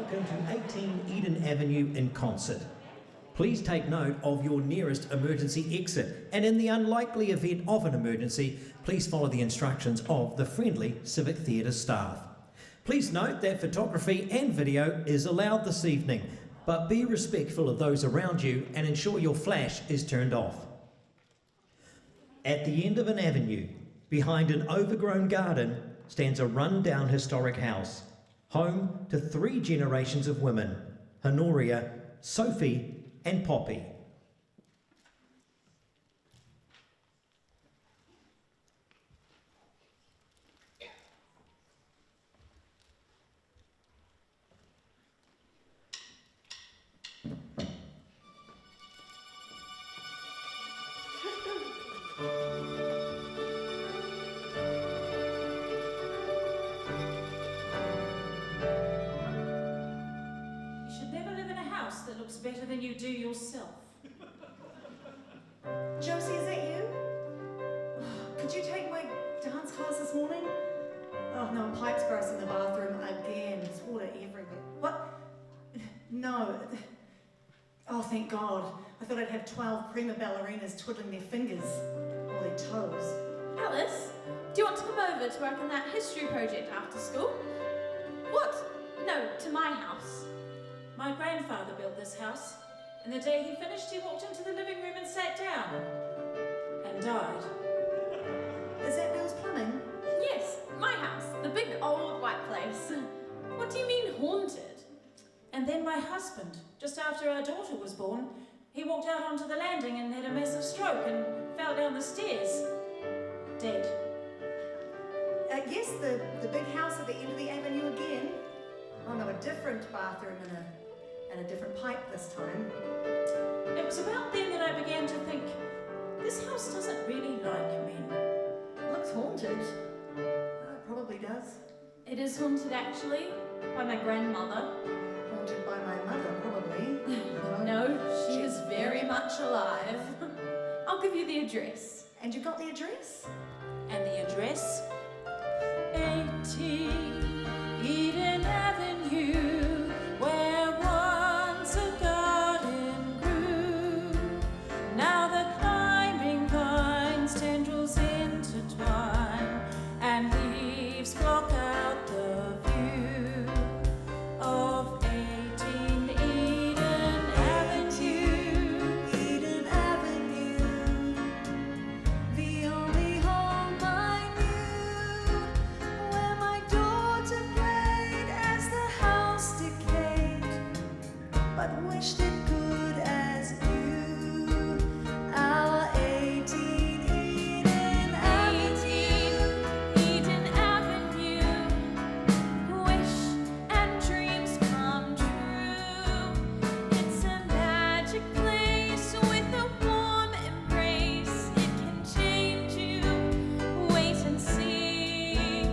welcome to 18 Eden Avenue in concert. Please take note of your nearest emergency exit, and in the unlikely event of an emergency, please follow the instructions of the friendly Civic Theatre staff. Please note that photography and video is allowed this evening, but be respectful of those around you and ensure your flash is turned off. At the end of an avenue, behind an overgrown garden, stands a run-down historic house, home to 3 generations of women, Honoria, Sophie, and Poppy. That looks better than you do yourself. Josie, is that you? Could you take my dance class this morning? Oh no, a pipe's burst in the bathroom again. There's water everywhere. What? No. Oh, thank God. I thought I'd have 12 prima ballerinas twiddling their fingers or their toes. Alice, do you want to come over to work on that history project after school? What? No, to my house. My grandfather built this house, and the day he finished, he walked into the living room and sat down. And died. Is that Bill's plumbing? Yes, my house. The big old white place. What do you mean haunted? And then my husband, just after our daughter was born, he walked out onto the landing and had a massive stroke and fell down the stairs. Dead. Yes, the big house at the end of the avenue again. Oh no, a different bathroom and a different pipe this time. It was about then that I began to think, this house doesn't really like men. Looks haunted. It probably does. It is haunted actually, by my grandmother. Haunted by my mother, probably. No, she is very much alive. I'll give you the address. And you got the address? And the address? 18 Eden Avenue, where once a garden grew. Now the climbing vines tendrils intertwine, and leaves block out the view of 18 Eden Avenue. Eden Avenue, the only home I knew, where my daughter played as the house decayed, but wished it could as you. Our 18 Eden Avenue. 18 Eden Avenue, wish and dreams come true. It's a magic place with a warm embrace. It can change you. Wait and see.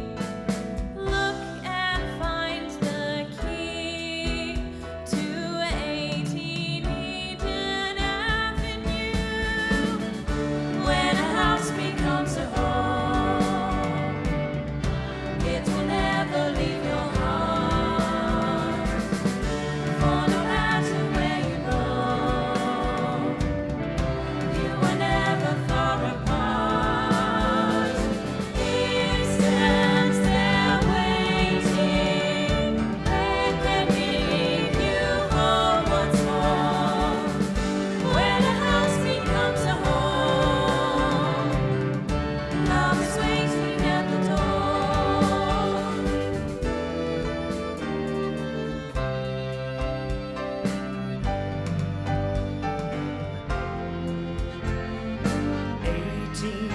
Look and find the key to 18 Eden Avenue. When a house becomes a home, it will never leave your heart. For no matter where you roam, you are never far apart. It stands there waiting, beckoning you home once more. When a house becomes a home, love is waiting at the door. 18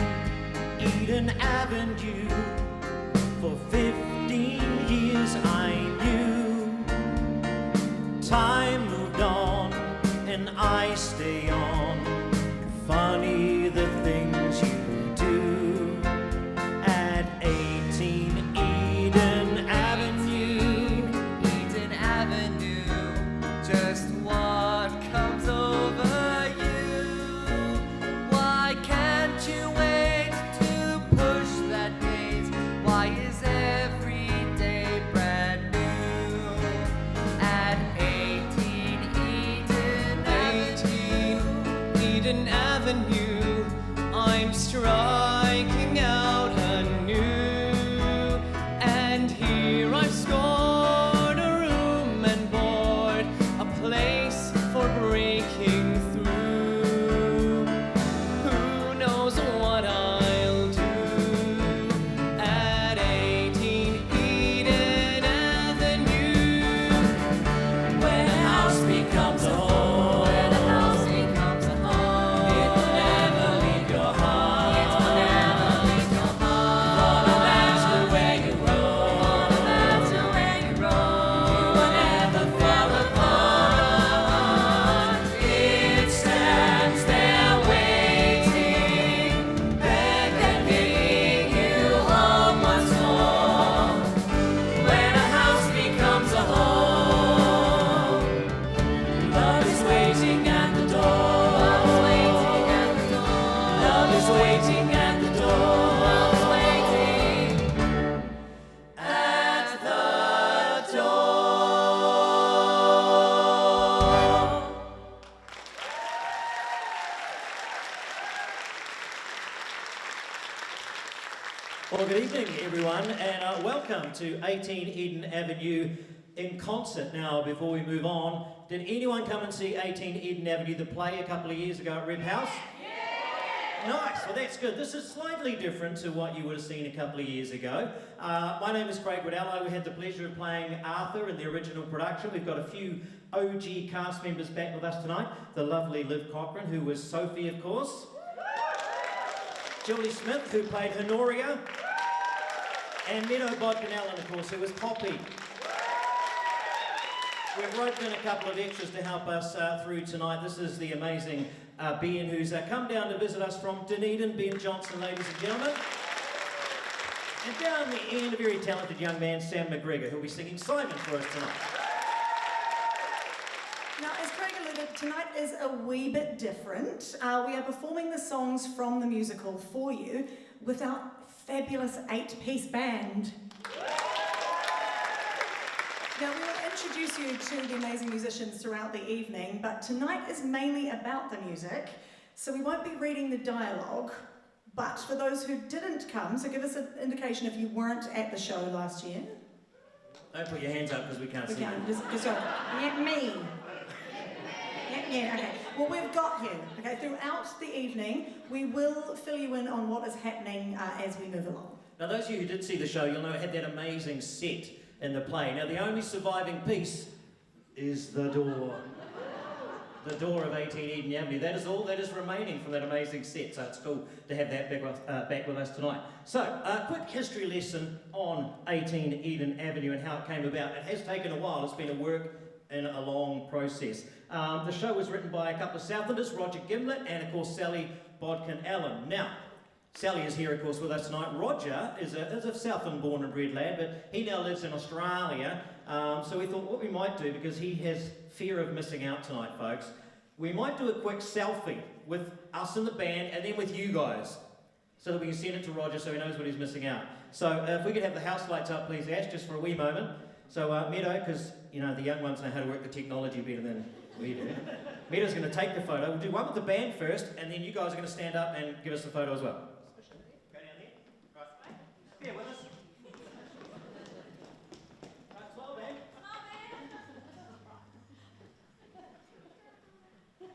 Eden Avenue. For 15 years I knew. Time moved on and I stay on. Funny the things you do. At 18 Eden Avenue. Eden Avenue, just what comes over you? Why can't you wait to push that gate? Why is every day brand new? gentlemen, and welcome to 18 Eden Avenue in concert. Now, before we move on, did anyone come and see 18 Eden Avenue, the play, a couple of years ago at Rib House? Yeah. Nice, well that's good. This is slightly different to what you would have seen a couple of years ago. My name is Waddell. We had the pleasure of playing Arthur in the original production. We've got a few OG cast members back with us tonight. The lovely Liv Cochrane, who was Sophie, of course. Julie Smith, who played Honoria. And Meadow Bodkin-Allen, of course, who was Poppy. We've roped in a couple of extras to help us through tonight. This is the amazing Ben, who's come down to visit us from Dunedin. Ben Johnson, ladies and gentlemen. And down the end, a very talented young man, Sam McGregor, who'll be singing Simon for us tonight. Now, as Craig alluded, tonight is a wee bit different. We are performing the songs from the musical for you with our fabulous 8-piece band. Now, we will introduce you to the amazing musicians throughout the evening, but tonight is mainly about the music, so we won't be reading the dialogue. But for those who didn't come, so give us an indication if you weren't at the show last year. Don't put your hands up because we can't see you. Just go, yeah, me. Yeah, okay. Well, we've got you. Okay, throughout the evening, we will fill you in on what is happening as we move along. Now, those of you who did see the show, you'll know it had that amazing set in the play. Now, the only surviving piece is the door. The door of 18 Eden Avenue. That is all that is remaining from that amazing set, so it's cool to have that back with us tonight. So, a quick history lesson on 18 Eden Avenue and how it came about. It has taken a while. It's been a work in a long process. The show was written by a couple of Southlanders, Roger Gimblett and, of course, Sally Bodkin-Allen. Now, Sally is here, of course, with us tonight. Roger is a Southland born and bred lad, but he now lives in Australia. So we thought what we might do, because he has fear of missing out tonight, folks, we might do a quick selfie with us in the band and then with you guys, so that we can send it to Roger so he knows what he's missing out. So if we could have the house lights up, please, Ash, just for a wee moment. So Meadow, because, you know, the young ones know how to work the technology better than we do. Meadow's going to take the photo. We'll do one with the band first, and then you guys are going to stand up and give us the photo as well. Go down there. Right. Yeah, with us. Right, 12, man. Come on, man.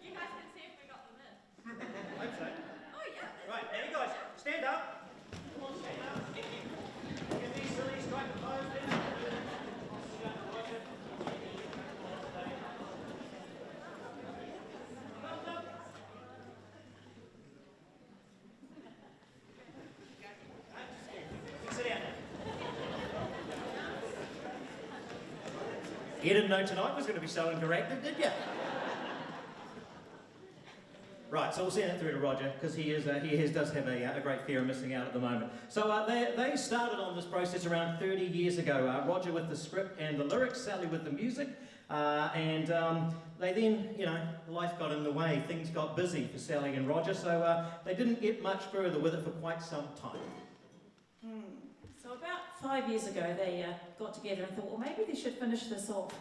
You guys can see if we got them in. I hope so. Oh, yeah. Right, now you guys, stand up. Come on, stand up. Get these silly strike the pose then. You didn't know tonight was going to be so interactive, did you? Right, so we'll send it through to Roger, because he does have a great fear of missing out at the moment. So they started on this process around 30 years ago. Roger with the script and the lyrics, Sally with the music, and they then, you know, life got in the way. Things got busy for Sally and Roger, so they didn't get much further with it for quite some time. So about 5 years ago, they got together and thought, well, maybe they should finish this off.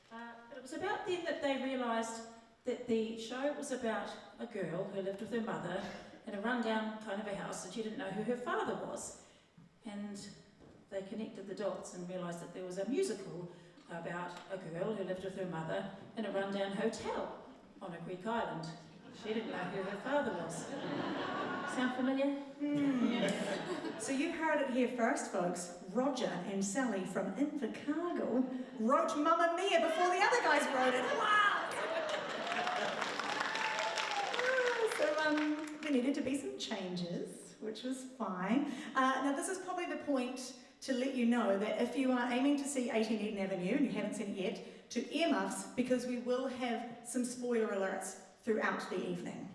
But it was about then that they realised that the show was about a girl who lived with her mother in a rundown kind of a house, and she didn't know who her father was. And they connected the dots and realised that there was a musical about a girl who lived with her mother in a rundown hotel on a Greek island. She didn't know who her father was. Sound familiar? So you heard it here first, folks. Roger and Sally from Invercargill wrote Mamma Mia before the other guys wrote it. Wow! So there needed to be some changes, which was fine. Now this is probably the point to let you know that if you are aiming to see 18 Eden Avenue and you haven't seen it yet, to earmuffs, because we will have some spoiler alerts throughout the evening.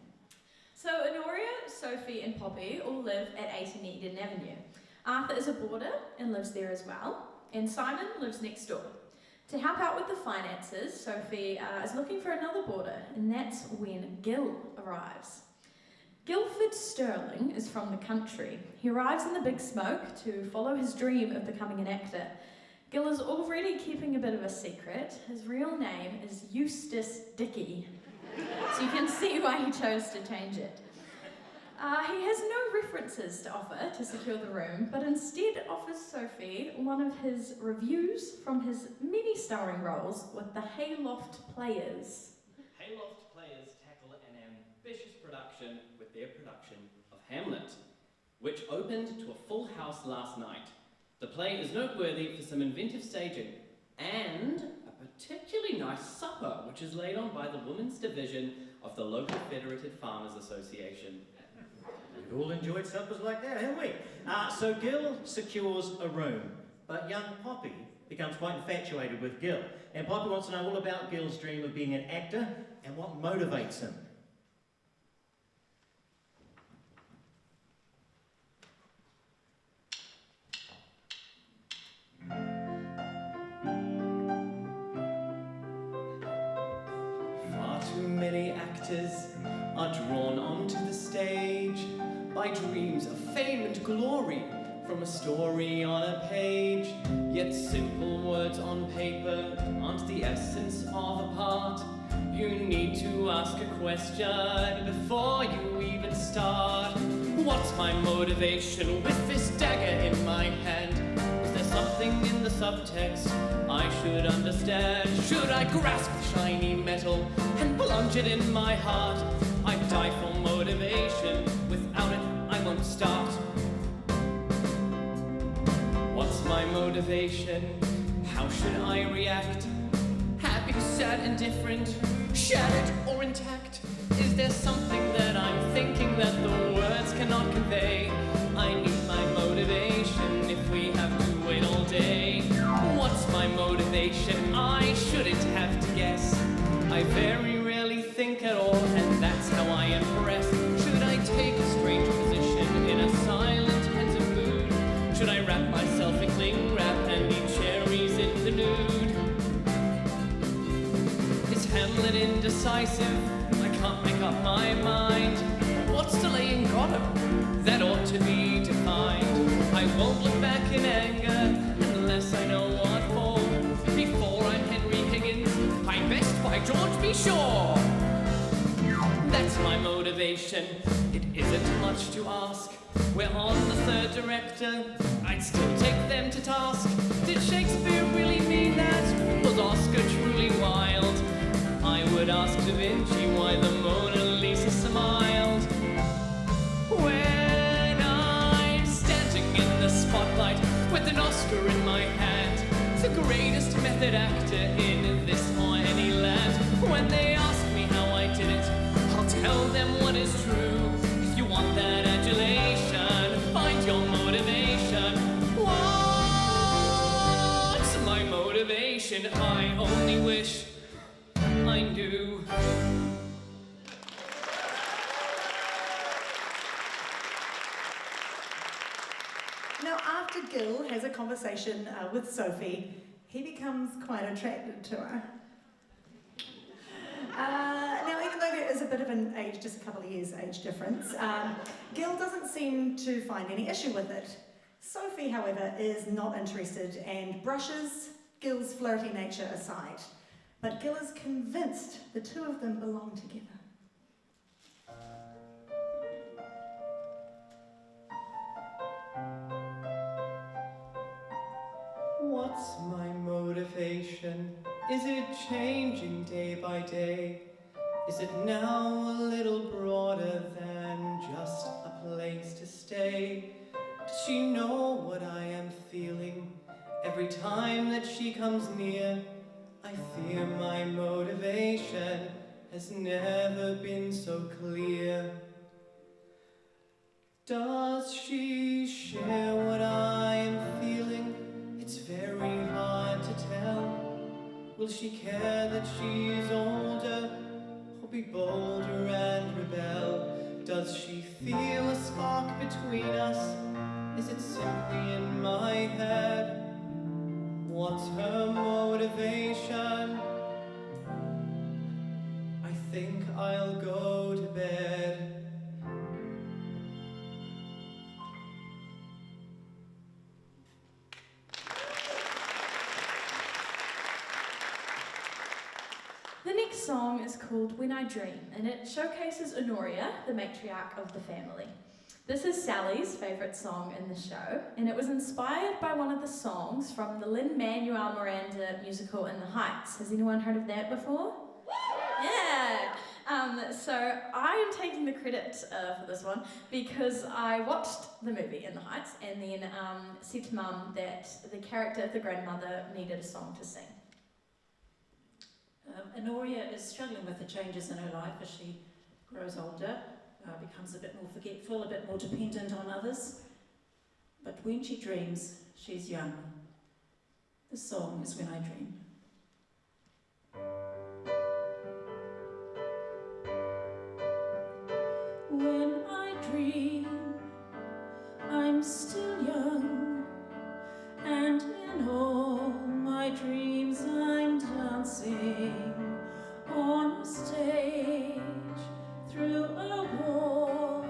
So Honoria, Sophie and Poppy all live at 18 Eden Avenue. Arthur is a boarder and lives there as well, and Simon lives next door. To help out with the finances, Sophie is looking for another boarder, and that's when Gil arrives. Guildford Sterling is from the country. He arrives in the Big Smoke to follow his dream of becoming an actor. Gil is already keeping a bit of a secret. His real name is Eustace Dickey. So you can see why he chose to change it. He has no references to offer to secure the room, but instead offers Sophie one of his reviews from his many starring roles with the Hayloft Players. Hayloft Players tackle an ambitious production with their production of Hamlet, which opened to a full house last night. The play is noteworthy for some inventive staging and a particularly nice supper, which is laid on by the Women's Division of the local Federated Farmers Association. We've all enjoyed suppers like that, haven't we? So Gil secures a room, but young Poppy becomes quite infatuated with Gil. And Poppy wants to know all about Gil's dream of being an actor and what motivates him. Far too many actors are drawn onto the stage by dreams of fame and glory from a story on a page. Yet simple words on paper aren't the essence of a part. You need to ask a question before you even start. What's my motivation with this dagger in my hand? Is there something in the subtext I should understand? Should I grasp the shiny metal and plunge it in my heart? I die for motivation. Without it, I won't start. What's my motivation? How should I react? Happy, sad, indifferent, shattered or intact? Is there something that I'm thinking that the words cannot convey? I need my motivation if we have to wait all day. What's my motivation? I shouldn't have to guess. I very rarely think at all, and that's how I impress. Should I take a strange position in a silent, pensive mood? Should I wrap myself in cling wrap and eat cherries in the nude? Is Hamlet indecisive? I can't make up my mind. What's delaying Gotham? That ought to be defined. I won't look back in anger unless I know what for. Before I'm Henry Higgins, I'm best by George be sure. That's my motivation. It isn't much to ask. We're on the third director. I'd still take them to task. Did Shakespeare really mean that? Was Oscar truly wild? I would ask Da Vinci why the Mona Lisa smiled. When I'm standing in the spotlight with an Oscar in my hand, the greatest method actor in this or any land. When they ask me how I did it, I'll tell them what is true. If you want that adulation, find your motivation. What's my motivation? I only wish I knew. Now, after Gil has a conversation with Sophie, he becomes quite attracted to her. Now, even though there is a bit of an age, just a couple of years age difference, Gil doesn't seem to find any issue with it. Sophie, however, is not interested and brushes Gil's flirty nature aside. But Gil is convinced the two of them belong together. What's my motivation? Is it changing day by day? Is it now a little broader than just a place to stay? Does she know what I am feeling every time that she comes near? I fear my motivation has never been so clear. Does she share what I am feeling? It's very hard to tell. Will she care that she's older, or be bolder and rebel? Does she feel a spark between us? Is it simply in my head? What's her motivation? I think I'll go to bed. The next song is called When I Dream, and it showcases Honoria, the matriarch of the family. This is Sally's favourite song in the show, and it was inspired by one of the songs from the Lin-Manuel Miranda musical In the Heights. Has anyone heard of that before? Yeah! So I am taking the credit for this one because I watched the movie In the Heights and then said to Mum that the character, the grandmother, needed a song to sing. Honoria is struggling with the changes in her life as she grows older, becomes a bit more forgetful, a bit more dependent on others. But when she dreams, she's young. The song is When I Dream. When I dream, I'm still young, and in all my dreams I'm dancing on a stage through a wall,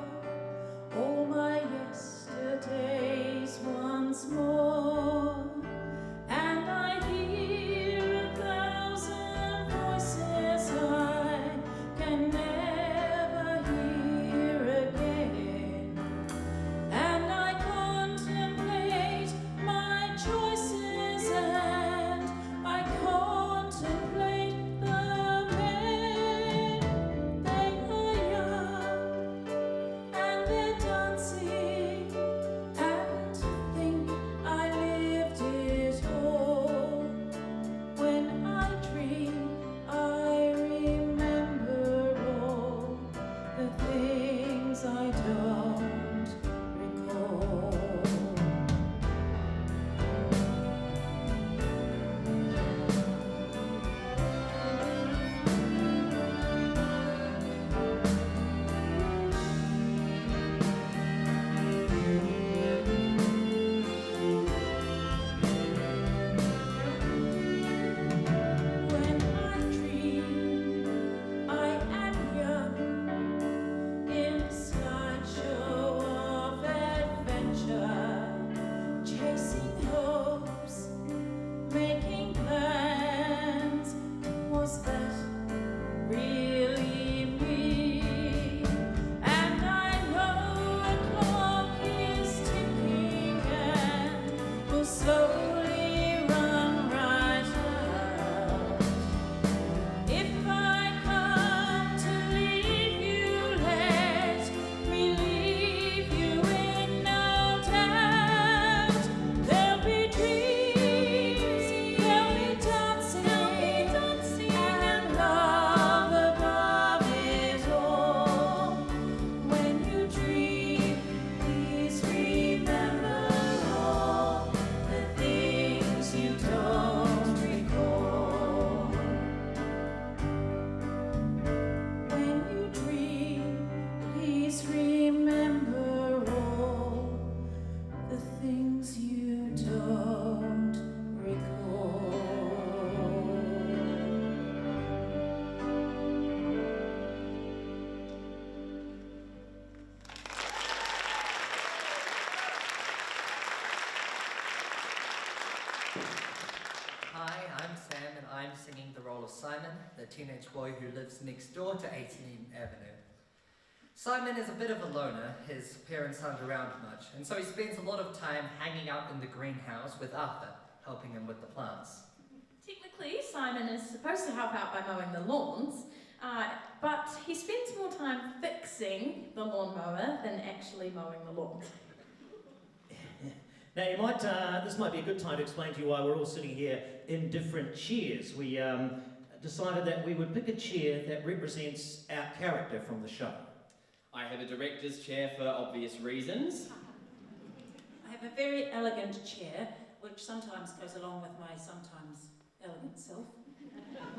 all my yesterdays once more, and I hear 1,000 voices I can never hear again, and I contemplate my choices and I contemplate the men. They are young and they're dancing, and to think I lived it all. When I dream, I remember all the things I don't recall. When I dream, I am young in a slideshow of adventure, chasing hopes, making plans. Was that really me? And I know a clock is ticking and will slowly run right out. If I come to leave you, let me leave you in no doubt. There'll be dreams, there'll be dancing, and love above it all. When you dream, please remember all the things you don't recall. When you dream, please remember all the things you don't recall. Hi, I'm Sam, and I'm singing the role of Simon, the teenage boy who lives next door to 18 Avenue. Simon is a bit of a loner. His parents aren't around much, and so he spends a lot of time hanging out in the greenhouse with Arthur, helping him with the plants. Technically, Simon is supposed to help out by mowing the lawns, but he spends more time fixing the lawnmower than actually mowing the lawns. Now, this might be a good time to explain to you why we're all sitting here in different chairs. We decided that we would pick a chair that represents our character from the show. I have a director's chair for obvious reasons. I have a very elegant chair, which sometimes goes along with my sometimes elegant self.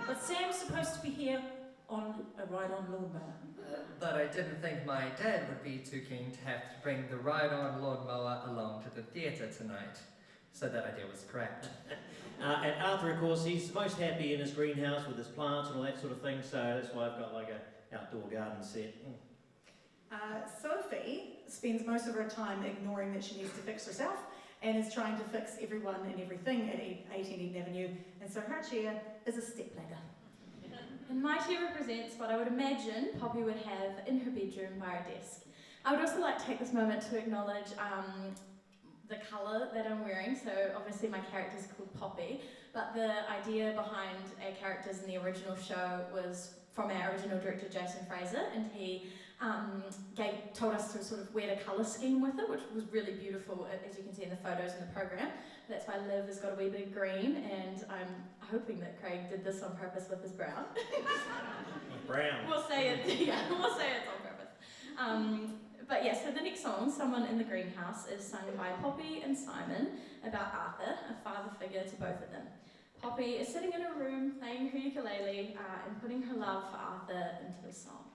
But Sam's supposed to be here on a ride-on lawnmower. But I didn't think my dad would be too keen to have to bring the ride-on lawnmower along to the theatre tonight. So that idea was scrapped. And Arthur, of course, he's most happy in his greenhouse with his plants and all that sort of thing, so that's why I've got like a outdoor garden set. Sophie spends most of her time ignoring that she needs to fix herself and is trying to fix everyone and everything at 18 Eden Avenue, and so her chair is a stepladder. And my tea represents what I would imagine Poppy would have in her bedroom by her desk. I would also like to take this moment to acknowledge the colour that I'm wearing. So obviously my character's called Poppy, but the idea behind our characters in the original show was from our original director Jason Fraser, and he told us to sort of wear the colour scheme with it, which was really beautiful, as you can see in the photos in the programme. That's why Liv has got a wee bit of green, and I'm hoping that Craig did this on purpose with his brown. Brown. We'll say it, yeah, we'll say it's on purpose. But yeah, so the next song, Someone in the Greenhouse, is sung by Poppy and Simon about Arthur, a father figure to both of them. Poppy is sitting in her room playing her ukulele and putting her love for Arthur into the song.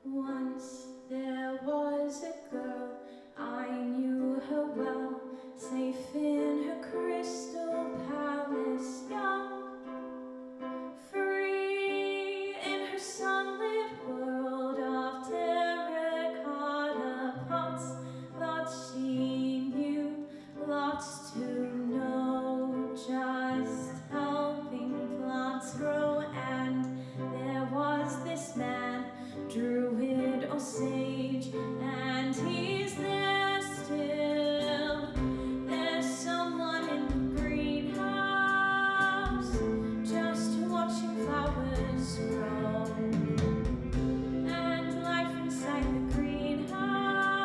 Once there was a girl, I knew her well, safe in her crystal palace young, free in her sunlit world of terracotta pots. Lots she knew, lots to know, just helping plants grow. And there was this man, druid or sage, and he's there still. There's someone in the greenhouse, just watching flowers grow. And life inside the greenhouse,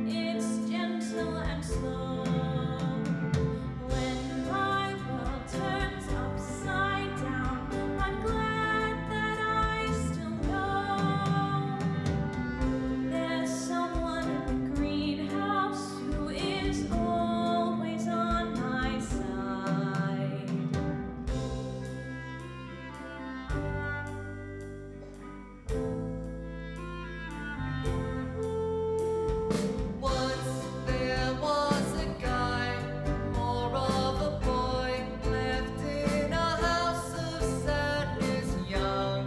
it's gentle and slow. When my world turns upside down, I'm glad that I still know there's someone in the greenhouse who is always on my side. Once there was a guy, more of a boy, left in a house of sadness young.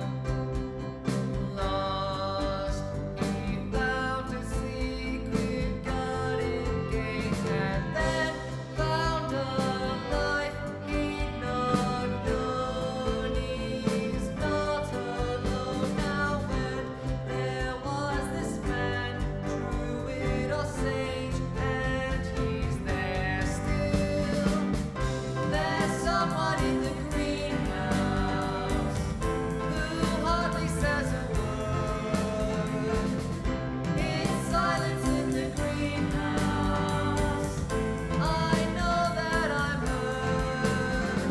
Lost, he found a secret garden gate, and then found a life he'd not known. He's not alone now. When there was this man, druid or sage, and he's there still. There's someone in the greenhouse who hardly says a word. It's silence in the greenhouse. I know that I'm heard.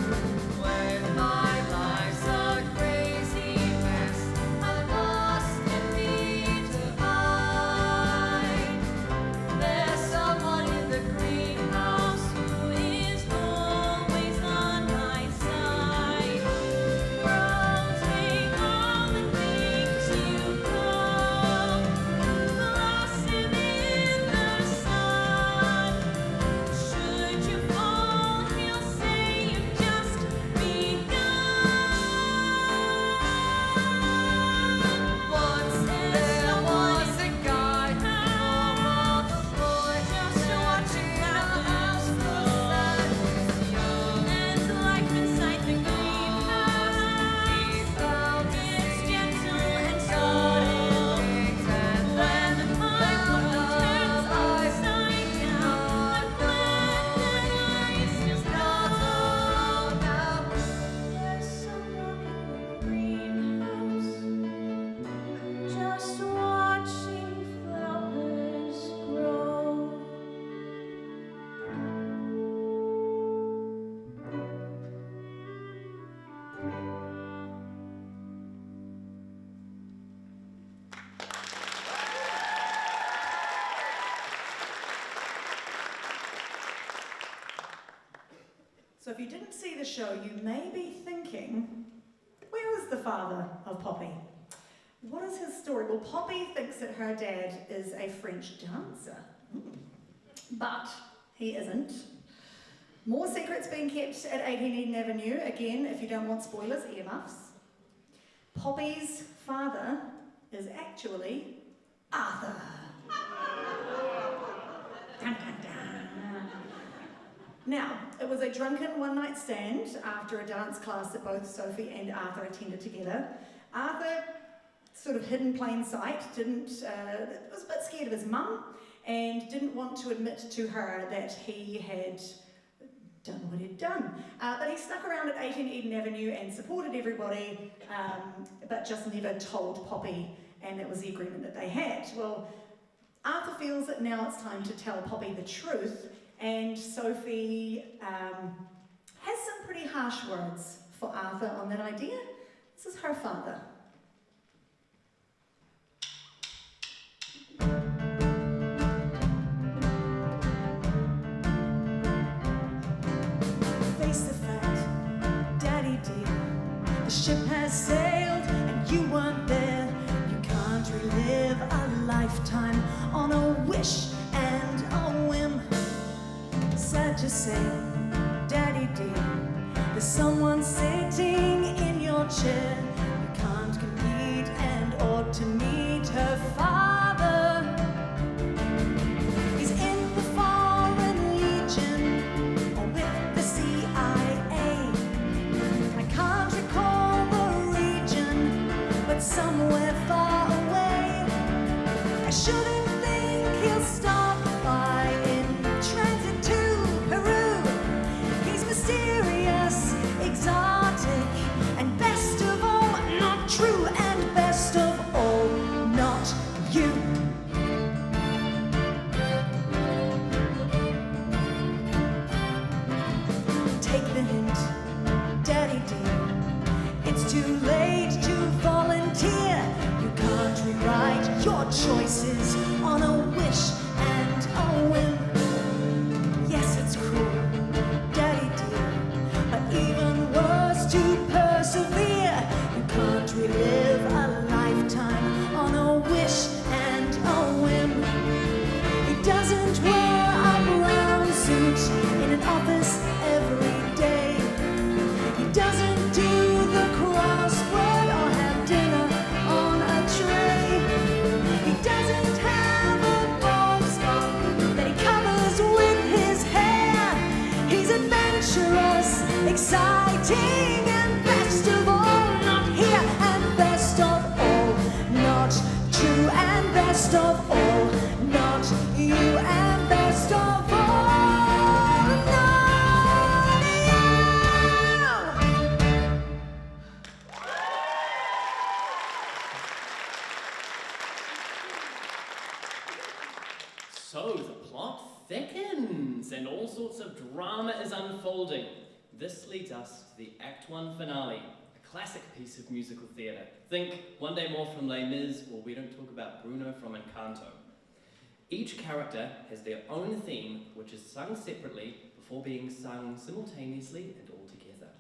When my life's a crazy mess, I'm lost and need to hide. There's someone in the greenhouse who is always on my side. Take all the things you grow, blossom in the sun. Should you fall, he'll say you've just begun. Once there was a guy, more of a boy, just watching a house full of sadness young. And life inside the greenhouse, he found it's gentle and slow. And when my world turns upside down, I'm glad that I still know now there's someone in the greenhouse, just watching flowers grow. So if you didn't see the show, you may be thinking, where is the father of Poppy? What is his story? Well, Poppy thinks that her dad is a French dancer. But he isn't. More secrets being kept at 18 Eden Avenue. Again, if you don't want spoilers, earmuffs. Poppy's father is actually Arthur. Dun, dun, dun. Now, it was a drunken one-night stand after a dance class that both Sophie and Arthur attended together. Arthur sort of hid in plain sight, was a bit scared of his mum and didn't want to admit to her that he had done what he'd done. But he stuck around at 18 Eden Avenue and supported everybody, but just never told Poppy, and that was the agreement that they had. Well, Arthur feels that now it's time to tell Poppy the truth, and Sophie has some pretty harsh words for Arthur on that idea. This is her father. Face the fact, Daddy dear, the ship has sailed and you weren't there. You can't relive a lifetime on a wish and a whim. Sad to say, Daddy dear, there's someone sitting in your chair. You can't compete and ought to meet her father. He's in the Foreign Legion or with the CIA. I can't recall the region, but somewhere far away. I shouldn't think he'll stop by in transit to Peru. He's mysterious, exotic, and best of all, not true, and best of all, not you. Take the hint, Daddy dear, it's too late to volunteer. You can't rewrite your choices on a wish and a whim. Yes, it's cruel, Daddy dear, but even worse to persevere. You can't relive a lifetime on a wish and a whim. He doesn't wear a brown suit in an office every day. He doesn't do the crossword or have dinner on a tray. He doesn't have a bald spot that he covers with his hair. He's adventurous, exciting, and best of all, not here, and best of all, not true, and best of all, not you, and best of all, not you. So the plot thickens and all sorts of drama is unfolding. This leads us to the Act 1 finale, a classic piece of musical theatre. Think One Day More from Les Mis, or We Don't Talk About Bruno from Encanto. Each character has their own theme, which is sung separately before being sung simultaneously and all together.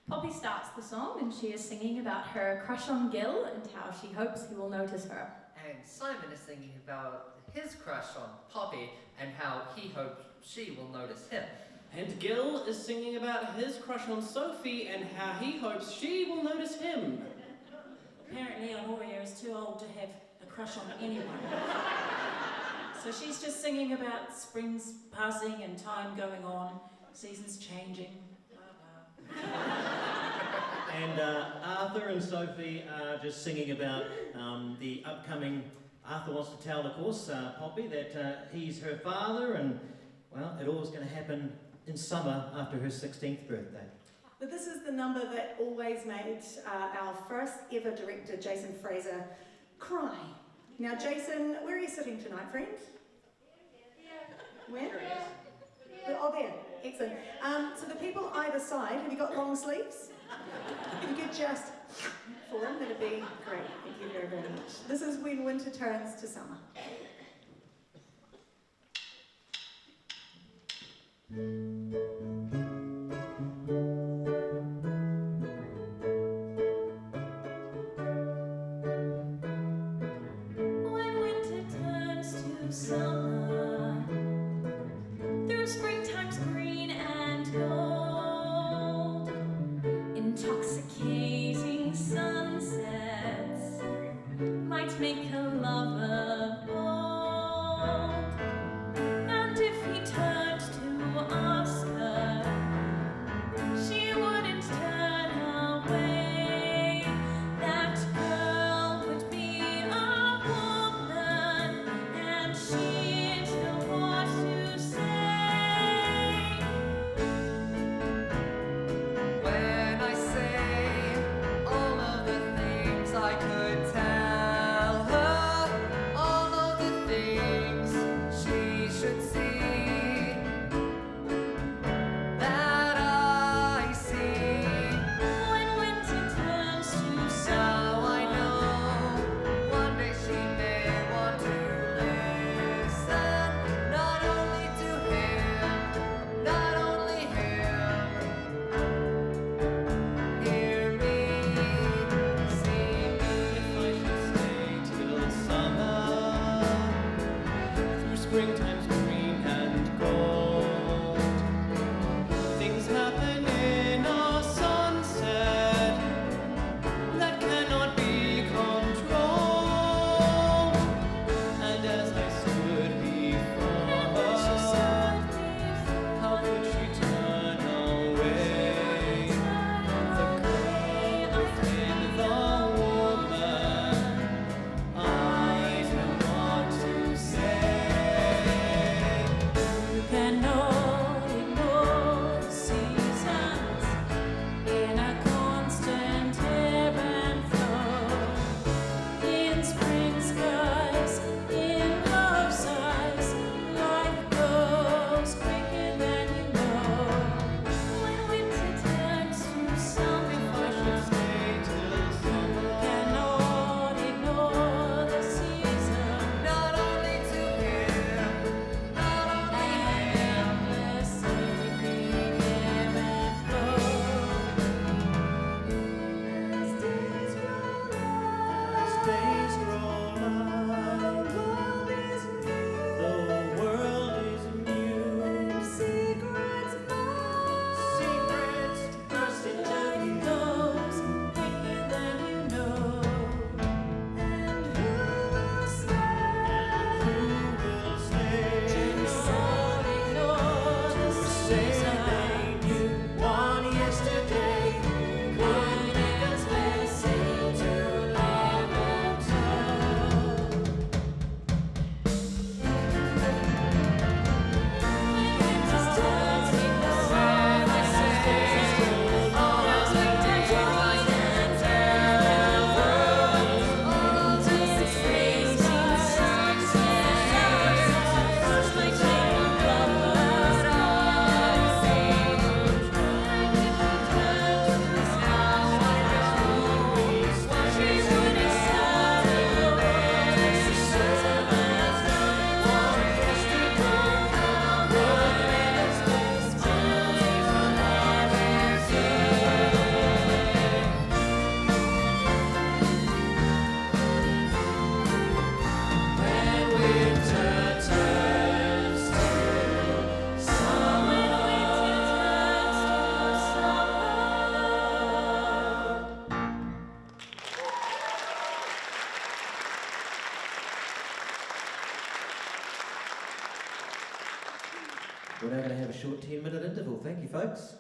Poppy starts the song and she is singing about her crush on Gil and how she hopes he will notice her. And Simon is singing about his crush on Poppy and how he hopes she will notice him. And Gil is singing about his crush on Sophie and how he hopes she will notice him. Apparently Honoria is too old to have a crush on anyone. So she's just singing about springs passing and time going on, seasons changing, blah blah. And Arthur and Sophie are just singing about the upcoming. Arthur wants to tell, of course, Poppy that he's her father, and well, it all's going to happen in summer after her 16th birthday. But this is the number that always made our first ever director, Jason Fraser, cry. Now, Jason, where are you sitting tonight, friend? Where? Oh, there. Excellent. So the people either side, have you got long sleeves? If you could just for them, that'd be great. Thank you very, very much. This is When Winter Turns to Summer. When winter turns to summer, through springtime's green and gold, intoxicating sunset make a lover bold. And if he turned to ask her, she wouldn't turn away. That girl would be a woman, and she'd know what to say. When I say all of the things I could tell her, all of the things she should see, that I see. When winter turns to summer, Now I know one day she may want to listen, not only to him, not only him. Hear me, see me. If I should stay till summer, through springtime's green and gold, things happen in a sunset that cannot be controlled. And as I stood before her, how could she turn away? The girl within the woman, I know what to say. you cannot ignore the seasons in a constant ebb and flow. In spring skies, in love's eyes, life goes quicker than you know. When winter turns to summer, If I should stay till summer, cannot ignore the season. Not only to him, not only him. Endlessly ebb and flow. As days grow light, the world is new. The world is new. Secrets burst. Secrets burst into Life goes quicker than you know. And who will stand? Who will stay? To say ignore the Say season. they knew one yesterday would make us missing to love and We're now going to have a short 10-minute interval. Thank you, folks.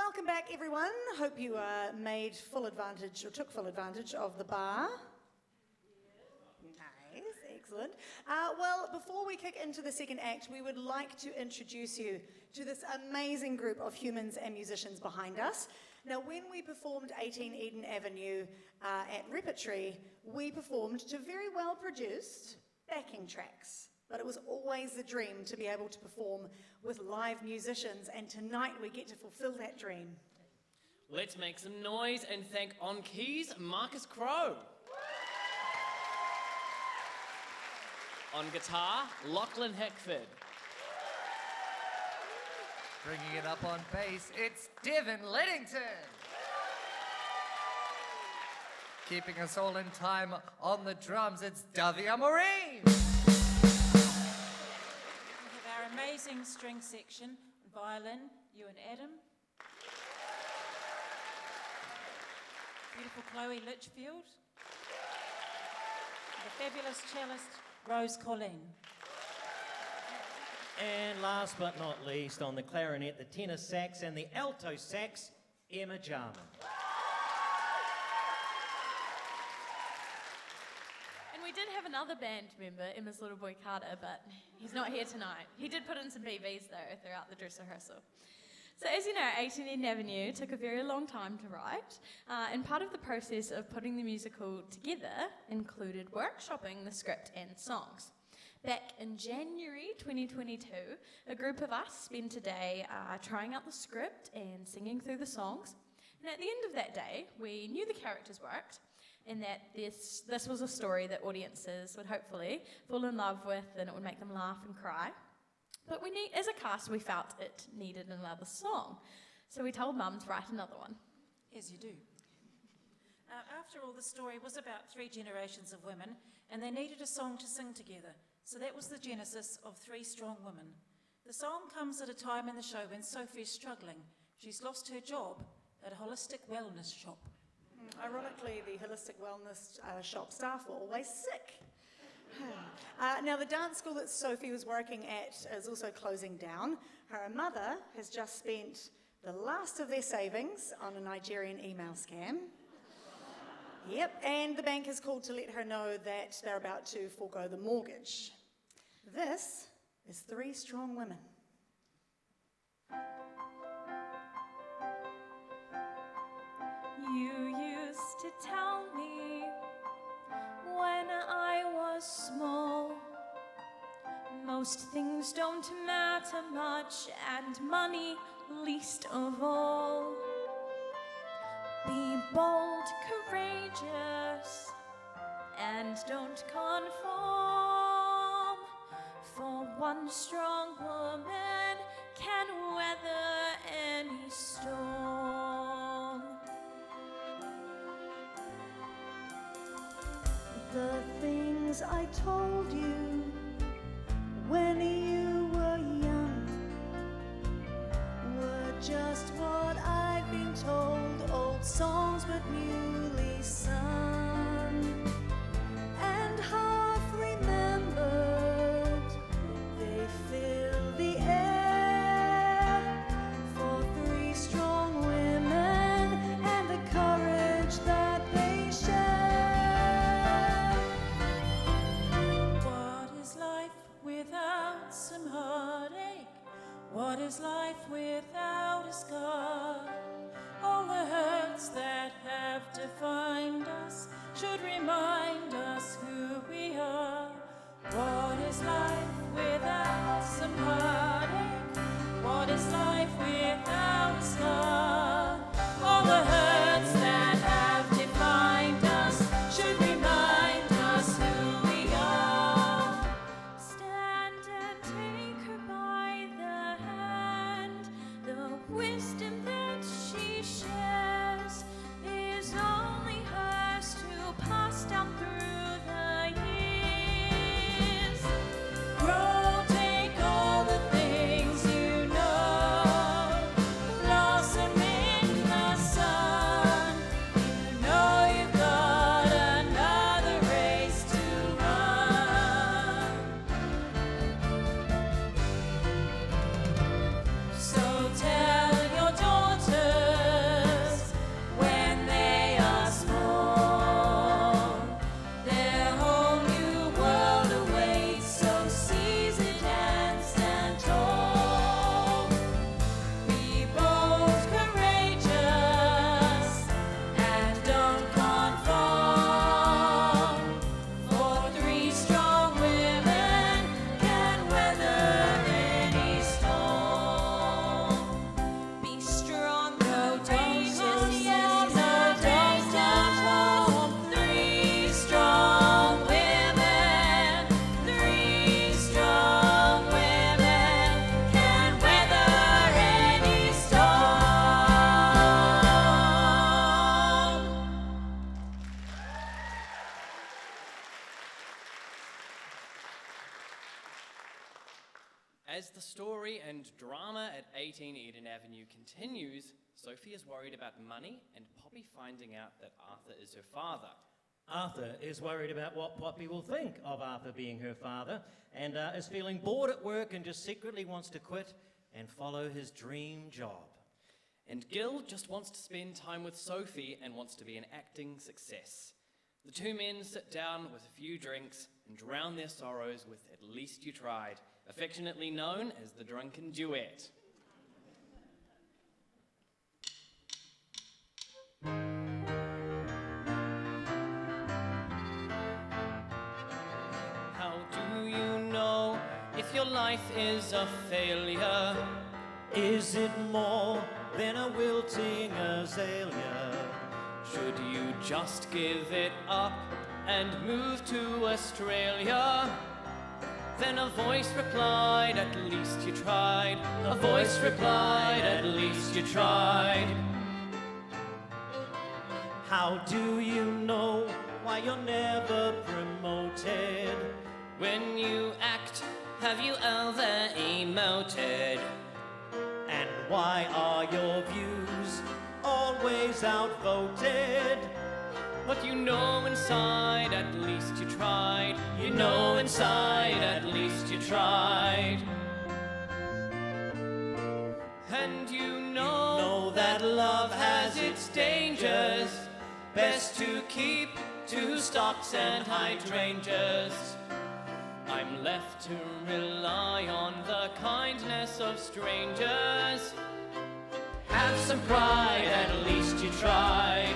Welcome back, everyone. Hope you made full advantage or took full advantage of the bar. Nice, excellent. Well, before we kick into the second act, we would like to introduce you to this amazing group of humans and musicians behind us. Now, when we performed 18 Eden Avenue at Repertory, we performed to very well produced backing tracks. But it was always the dream to be able to perform with live musicians, and tonight we get to fulfill that dream. Let's make some noise and thank on keys Marcus Crowe. On guitar, Lachlan Hickford. Bringing it up on bass, it's Devin Liddington. Keeping us all in time on the drums, it's Davi Amorim. We have our amazing string section, violin, you and Adam. Beautiful Chloe Litchfield. The fabulous cellist, Rose Colleen. And last but not least, on the clarinet, the tenor sax and the alto sax, Emma Jarman. And we did have another band member, Emma's little boy Carter, but he's not here tonight. He did put in some BBs though throughout the dress rehearsal. So as you know, 18 Eden Avenue took a very long time to write, and part of the process of putting the musical together included workshopping the script and songs. Back in January 2022, a group of us spent a day trying out the script and singing through the songs. And at the end of that day, we knew the characters worked and that this was a story that audiences would hopefully fall in love with and it would make them laugh and cry. But as a cast, we felt it needed another song. So we told Mum to write another one. As you do. After all, the story was about 3 generations of women, and they needed a song to sing together. So that was the genesis of 3 Strong Women. The song comes at a time in the show when Sophie is struggling. She's lost her job at a holistic wellness shop. Ironically, the holistic wellness shop staff were always sick. Now, the dance school that Sophie was working at is also closing down. Her mother has just spent the last of their savings on a Nigerian email scam. Yep, and the bank has called to let her know that they're about to forego the mortgage. This is 3 Strong Women. You used to tell me when I was small, most things don't matter much, and money least of all. Be bold, courageous, and don't conform, for one strong woman can weather any storm. The things I told you when you were young were just what I've been told, old songs but newly sung and half remembered. They fill the air for 3 strong women and the courage that they share. What is life without some heartache? What is life without a scar? All the hurts that have defined us should remind us who we are. What is life without some heartache? What is life without a scar? All the hurts that have defined us should remind us who we are. Stand and take her by the hand, the wisdom As the story and drama at 18 Eden Avenue continues, Sophie is worried about money and Poppy finding out that Arthur is her father. Arthur is worried about what Poppy will think of Arthur being her father and is feeling bored at work and just secretly wants to quit and follow his dream job. And Gil just wants to spend time with Sophie and wants to be an acting success. The two men sit down with a few drinks and drown their sorrows with At Least You Tried, affectionately known as the Drunken Duet. How do you know if your life is a failure? Is it more than a wilting azalea? Should you just give it up and move to Australia? Then a voice replied, at least you tried. A voice replied, at least you tried. How do you know why you're never promoted? When you act, have you ever emoted? And why are your views always outvoted? But you know inside, at least you tried. You know inside, at least you tried. And you know that love has its dangers. Best to keep to stocks and hydrangeas. I'm left to rely on the kindness of strangers. Have some pride, at least you tried.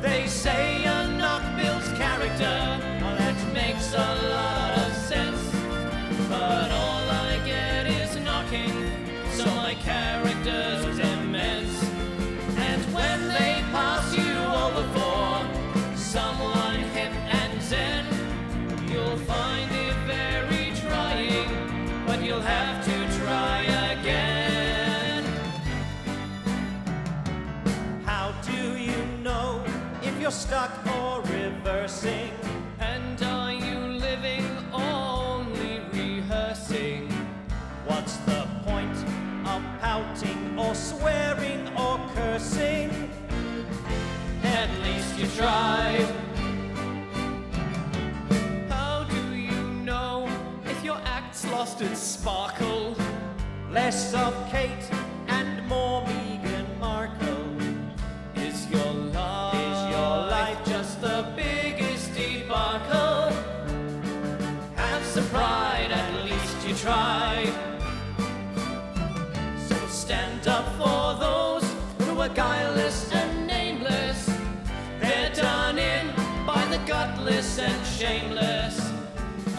They say a knock builds character. Well, that makes a lot of sense. But all I get is knocking, so my character's immense. And when they pass you over for someone hip and zen, you'll find it very trying, but you'll have to try again. How do you know if you're stuck or reversing? And are you living or only rehearsing? What's the point of pouting or swearing or cursing? At least you tried. How do you know if your act's lost its sparkle? Less of Kate and more Meghan Markle. Is your life just the biggest debacle? Have some pride, at least you tried. So stand up for those who are guileless and nameless. They're done in by the gutless and shameless.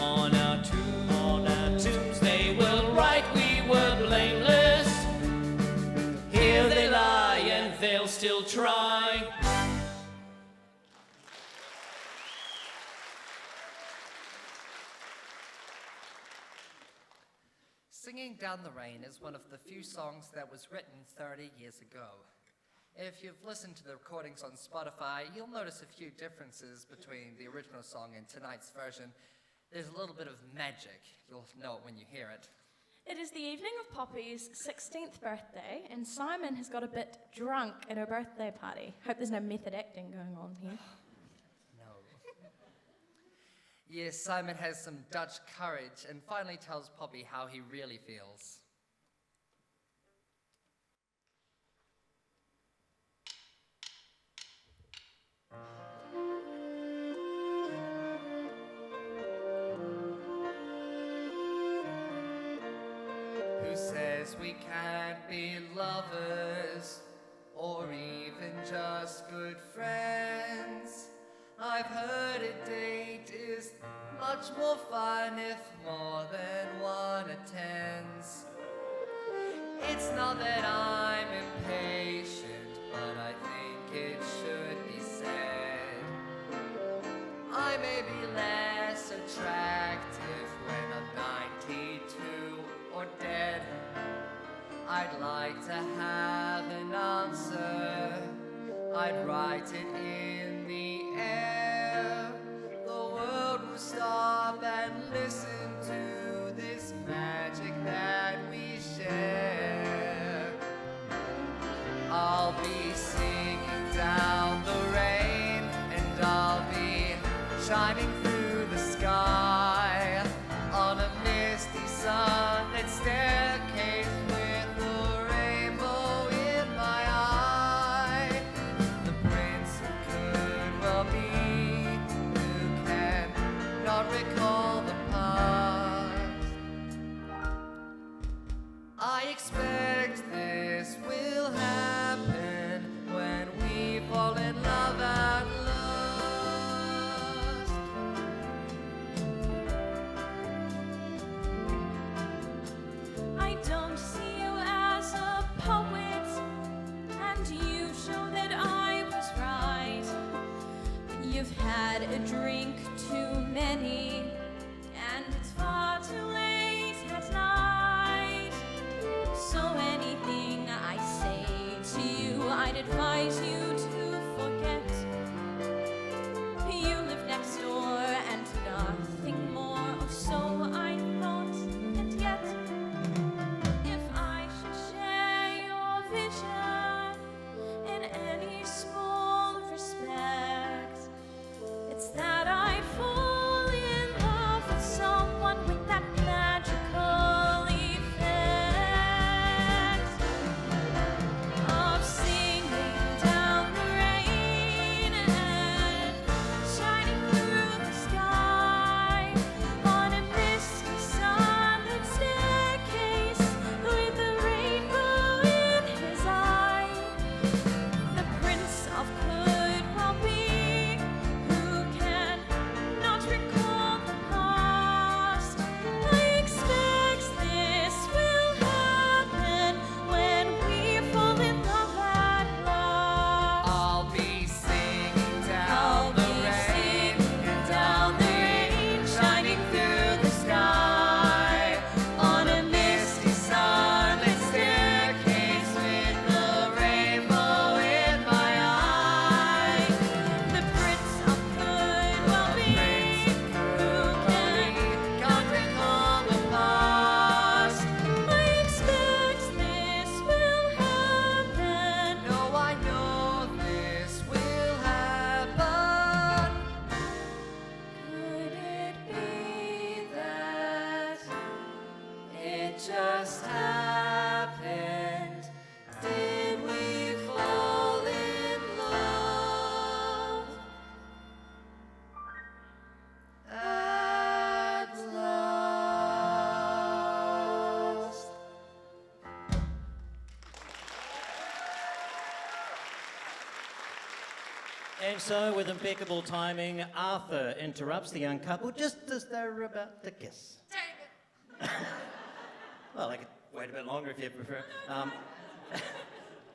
On our tombs they will write we were blameless. Here they lie and they'll still try. Singing Down the Rain is one of the few songs that was written 30 years ago. If you've listened to the recordings on Spotify, you'll notice a few differences between the original song and tonight's version. There's a little bit of magic. You'll know it when you hear it. It is the evening of Poppy's 16th birthday, and Simon has got a bit drunk at her birthday party. Hope there's no method acting going on here. No. Yes, Simon has some Dutch courage and finally tells Poppy how he really feels. Who says we can't be lovers or even just good friends? I've heard a date is much more fun if more than one attends. It's not that I'm impatient, but I think it should be said. I may be less attractive when I'm 92 or dead. I'd like to have an answer. I'd write it in the air. The world will stop and listen to I'll be singing down the rain, and I'll be shining through the sky on a misty sunlit staircase with a rainbow in my eye. The prince who could well be, who can not recall the past. I expect this will happen when we fall in love at last. I don't see you as a poet, and you show that I was right. You've had a drink too many, and it's far too late at night. So anything I say to you, I'd advise you to forget. You live next door and nothing more, or so I thought, and yet if I should share your vision in any small respect, it's that I'd fall in love with someone with that magical effect of singing down the rain and shining through the sky on a misty sunlit staircase with a rainbow in his eye. The prince of could well be, who can not recall the past. I expect this will happen when we fall in love at last. I'll be singing down the rain, Down the rain, shining through the sky on a misty sunlit staircase with a rainbow in my eye. the prince of could well be, who can Can't recall the past. I expect this will happen. No, I know this will happen. Could it be that It just happened. Did we fall in love at last? And so, with impeccable timing, Arthur interrupts the young couple just as they're about to kiss. Well, I could wait a bit longer if you prefer.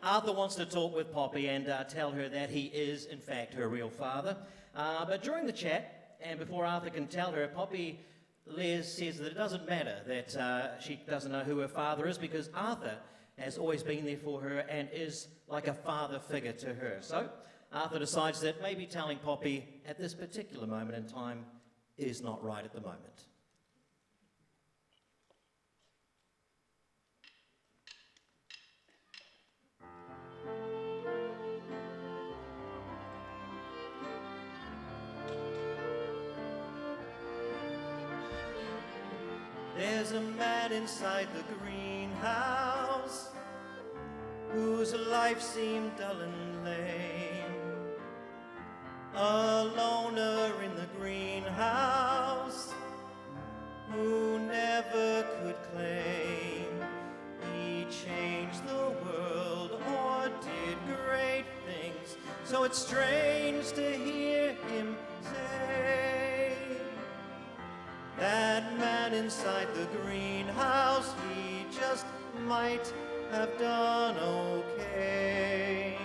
Arthur wants to talk with Poppy and tell her that he is, in fact, her real father. But during the chat, and before Arthur can tell her, Poppy Les says that it doesn't matter that she doesn't know who her father is because Arthur has always been there for her and is like a father figure to her. So Arthur decides that maybe telling Poppy at this particular moment in time is not right at the moment. There's a man inside the greenhouse whose life seemed dull and lame. A loner in the greenhouse who never could claim he changed the world or did great things. So it's strange to hear him say that man inside the greenhouse, he just might have done okay.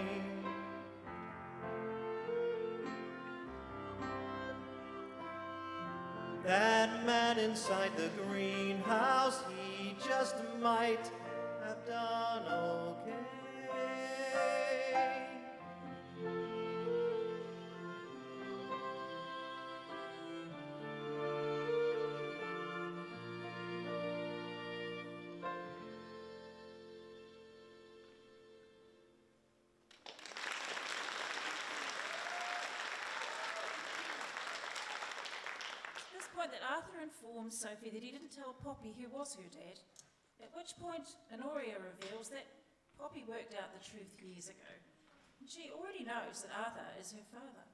That man inside the greenhouse, he just might have done okay. point that Arthur informs Sophie that he didn't tell Poppy who was her dad, at which point Honoria reveals that Poppy worked out the truth years ago. She already knows that Arthur is her father.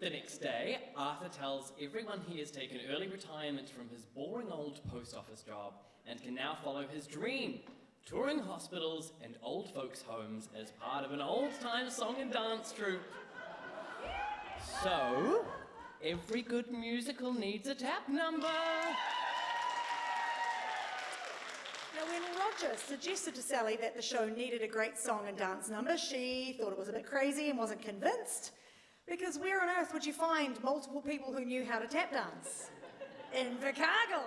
The next day, Arthur tells everyone he has taken early retirement from his boring old post office job and can now follow his dream, touring hospitals and old folks' homes as part of an old-time song and dance troupe. So, every good musical needs a tap number. Now, when Rodgers suggested to Sally that the show needed a great song and dance number, she thought it was a bit crazy and wasn't convinced. Because where on earth would you find multiple people who knew how to tap dance? Invercargill.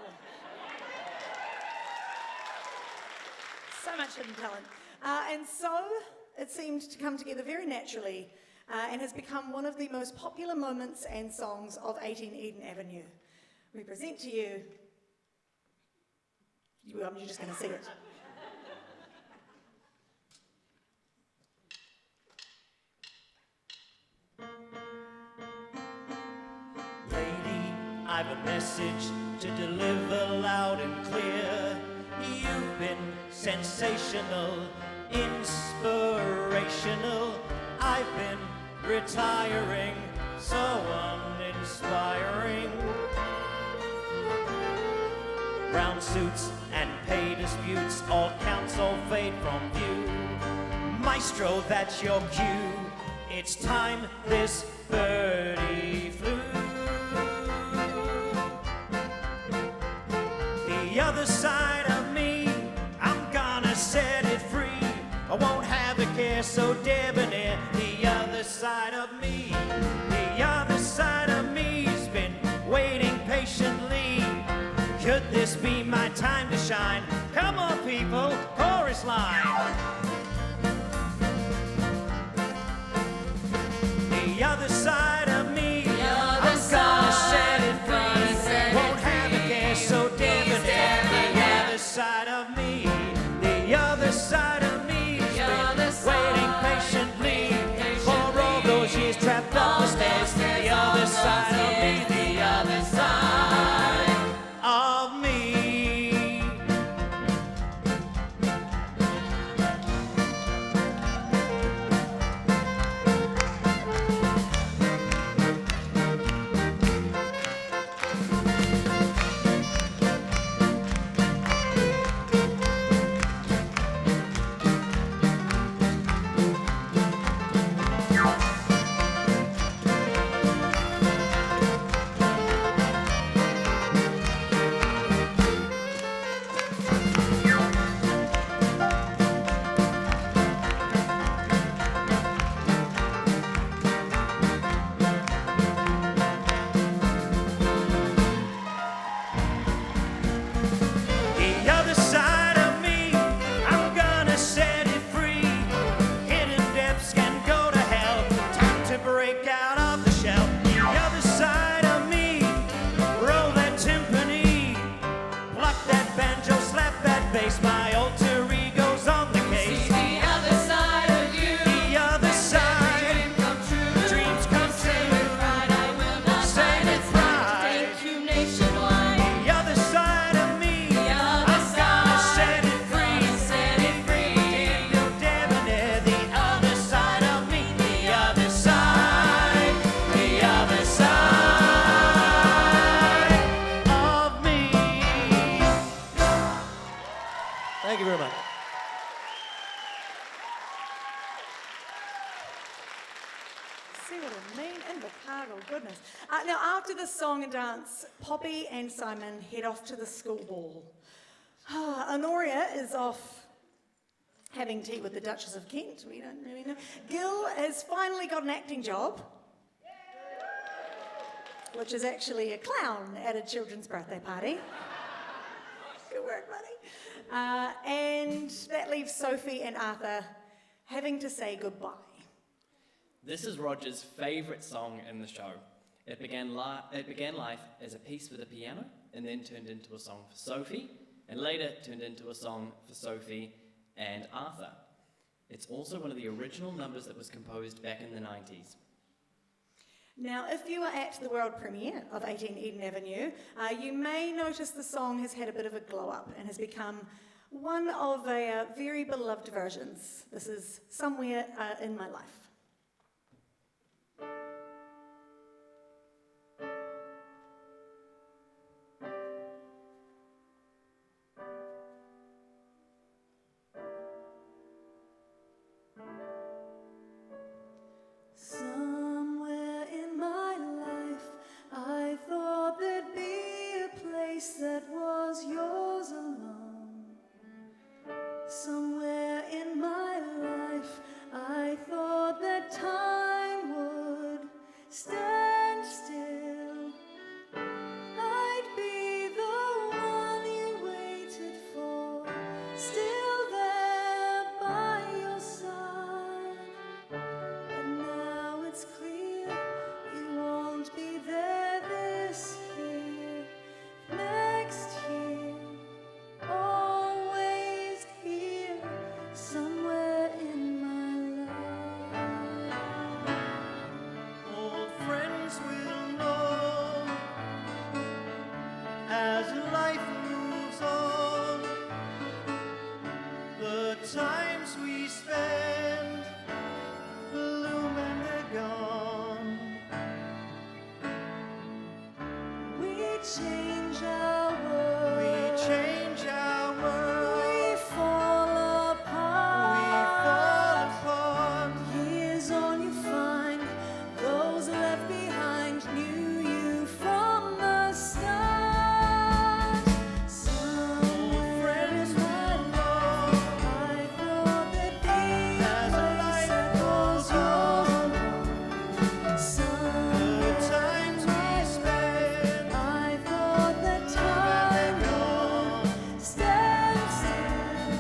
So much hidden talent. And so it seemed to come together very naturally and has become one of the most popular moments and songs of 18 Eden Avenue. We present to you... You're just going to see it. Lady, I've a message to deliver loud and clear. You've been sensational, inspirational. I've been retiring, so uninspiring. Brown suits and pay disputes, all counsel fade from view. Maestro, that's your cue. It's time this birdie flew. The other side of me, I'm gonna set it free. I won't have a care so debonair. The other side of me, the other side of me's been waiting patiently. Could this be my time to shine? Come on, people, chorus line. The other side of me, I'm gonna set it free. Won't have a care so debonair. The other side of me, the other side of me has been waiting patiently for all those years trapped up the stairs. The other side of me, the other side of me. Thank you very much. See what I mean? Invercargill, goodness. Now, after the song and dance, Poppy and Simon head off to the school ball. Honoria is off having tea with the Duchess of Kent. We don't really know. Gil has finally got an acting job, which is actually a clown at a children's birthday party. Good work, buddy. And that leaves Sophie and Arthur having to say goodbye. This is Rodgers' favourite song in the show. It began life as a piece for the piano and then turned into a song for Sophie, and later turned into a song for Sophie and Arthur. It's also one of the original numbers that was composed back in the 90s. Now, if you are at the world premiere of 18 Eden Avenue, you may notice the song has had a bit of a glow up and has become one of a very beloved versions. This is Somewhere in My Life. Somewhere in my life, I thought there'd be a place that was yours alone. Somewhere in my life, I thought that time would stand still. I'd be the one you waited for, still there by your side. But now it's clear you won't be there this year, next year, always here, somewhere in my life. Old friends will know as life moves on. The times we spend bloom and they're gone. We change our world. We change our world. We fall apart. We fall apart. Years on, you find those left behind knew you from the start. Somewhere in my life, I thought there'd be a place that was yours alone. Somewhere The times we spend I thought that time would stand still.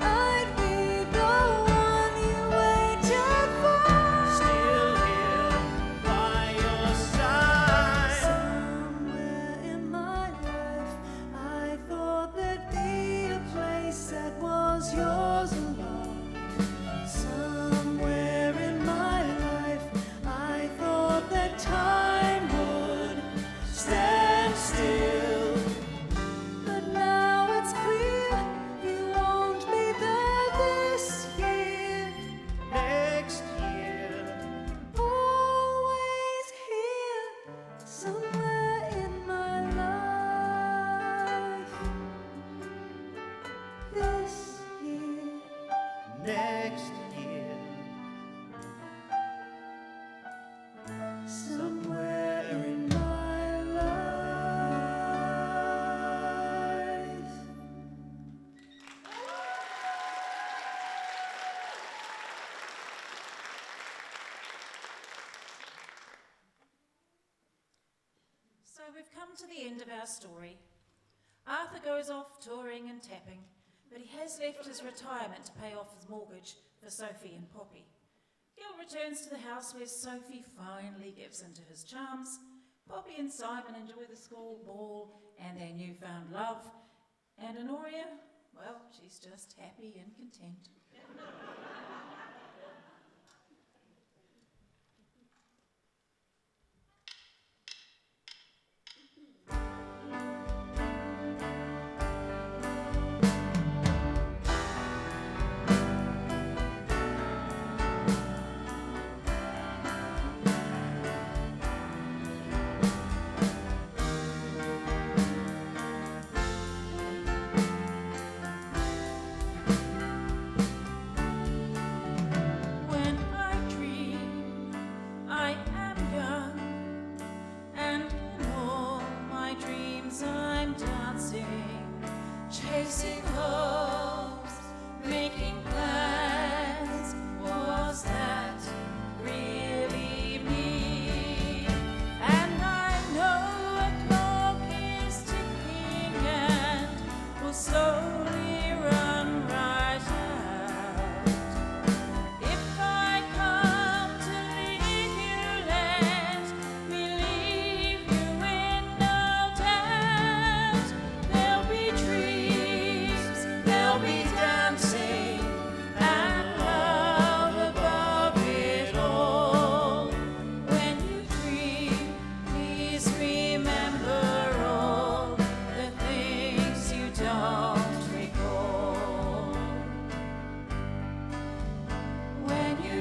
I'd be the one you waited for. still here by your side. Somewhere in my life, I thought there'd be a place that was yours alone. Somewhere in my life, I thought that time would stand still. But now it's clear you won't be there this year, Next year, always here, somewhere in my life. This year, next year, somewhere in my life. So we've come to the end of our story. Arthur goes off touring and tapping, but he has left his retirement to pay off his mortgage for Sophie and Poppy. Gil returns to the house where Sophie finally gives in to his charms. Poppy and Simon enjoy the school ball and their newfound love. And Honoria, well, she's just happy and content.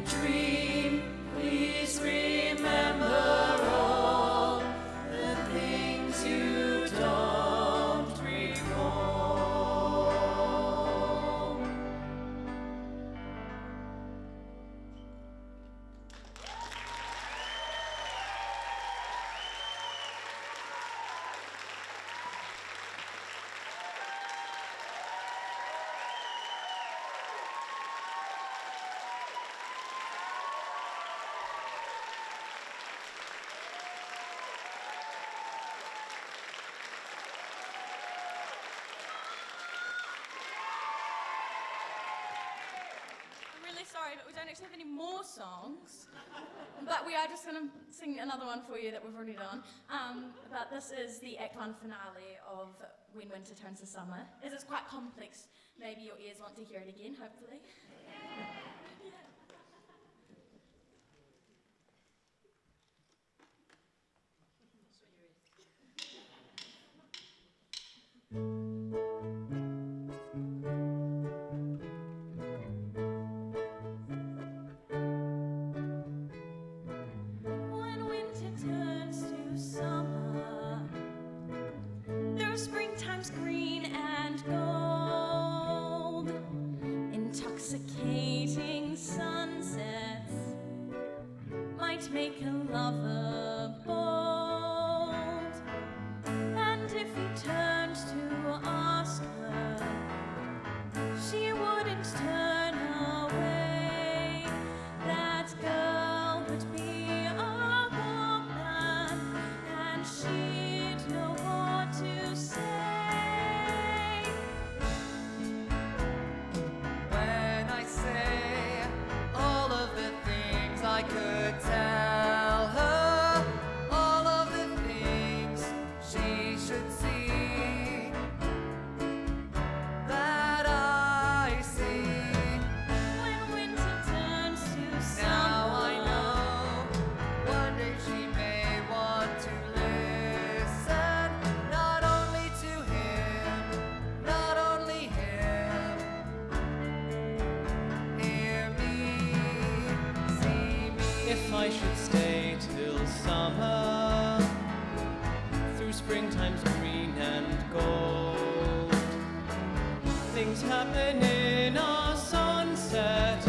dream, please remember all the things you don't recall. I'm really sorry, but we don't actually have any more songs. But we are just going to sing another one for you that we've already done. But this is the Act 1 finale of When Winter Turns to Summer. As it's quite complex, maybe your ears want to hear it again, hopefully. When winter turns to summer, there are springtime's green and gold, intoxicating sunsets might make a lover bold. And if he turned to ask her, she wouldn't turn away. That girl would be a woman, and she'd know what to say. When I say all of the things I could tell her, all of the things she should see, that I see. When winter turns to Now I summer, know, one day she may want to listen, not only to him, not only him. Hear me, see me. If I should stay till summer, through springtime's green and gold, things happen in our sunset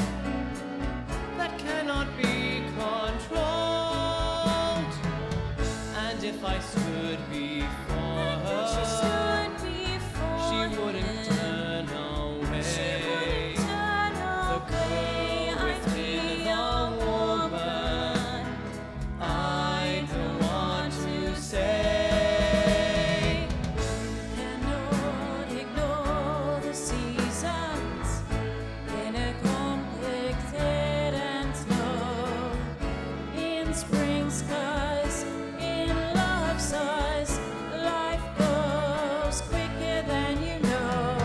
that cannot be controlled. And if I stood before her, she wouldn't turn away. The girl within the woman, I don't want to say. cannot ignore the seasons in a conflict and snow. In spring skies, in love sighs, life goes quicker than you know.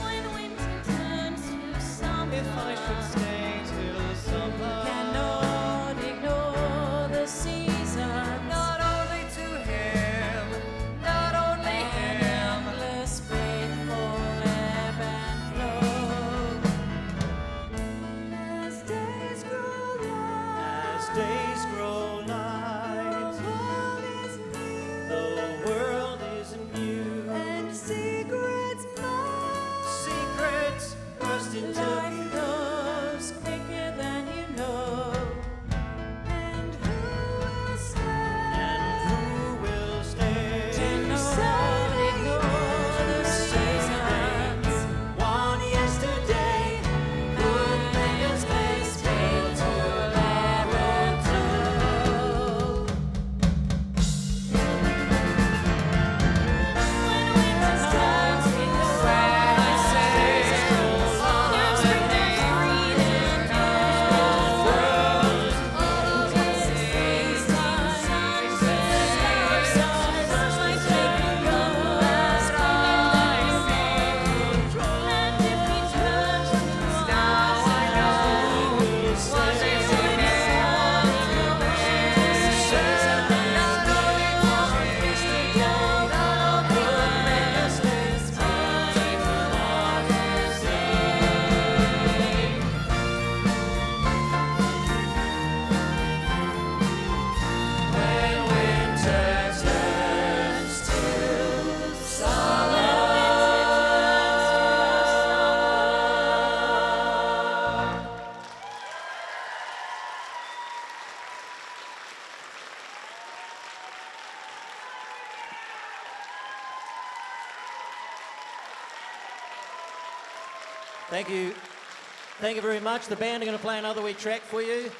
When winter turns to summer, If I should stay till summer, cannot ignore the seasons. Not only to him, not only him. Endless faithful ebb and flow. As days grow light, As days grow light, the world is new, the world is new. and secrets burst. Secrets burst into Life view. goes quicker than you know. And who will stay? And who will stay? Cannot ignore the seasons. One yesterday Could make us face take to let it flow. When winter turns to summer, When I say all of the things Thank you. Thank you very much. The band are going to play another wee track for you.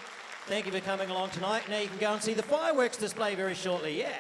Thank you for coming along tonight. Now you can go and see the fireworks display very shortly. Yeah.